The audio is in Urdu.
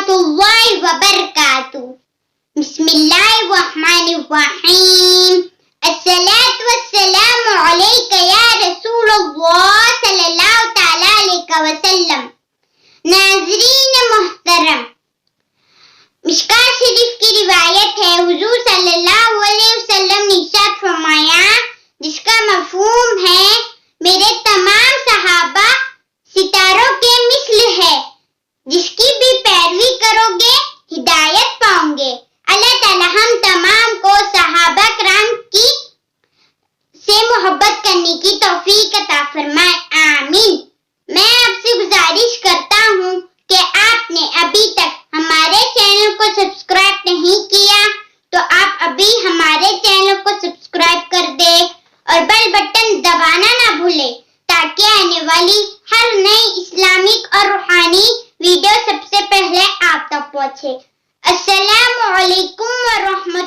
الله وبركاته. بسم الله الرحمن الرحيم. الصلاة والسلام عليك يا رسول الله صلی اللہ تعالی علیہ وسلم. ناظرین محترم، مشکاۃ شریف کی روایت ہے، حضور صلی اللہ علیہ وسلم نے ارشاد فرمایا، جس کا مفہوم ہے میرے تمام صحابہ ستاروں کے مثل ہے، جس کی بھی پیروی کرو گے ہدایت پاؤں گے. اللہ تعالی ہم تمام کو صحابہ کرام کی سے محبت کرنے کی توفیق عطا فرمائے، آمین. میں آپ سے گزارش کرتا ہوں کہ آپ نے ابھی تک ہمارے چینل کو سبسکرائب نہیں کیا تو آپ ابھی ہمارے چینل کو سبسکرائب کر دیں اور بیل بٹن دبانا نہ بھولیں تاکہ آنے والی ہر نئی اسلامک اور روحانی ویڈیو سب سے پہلے آپ تک پہنچے. السلام علیکم ورحمۃ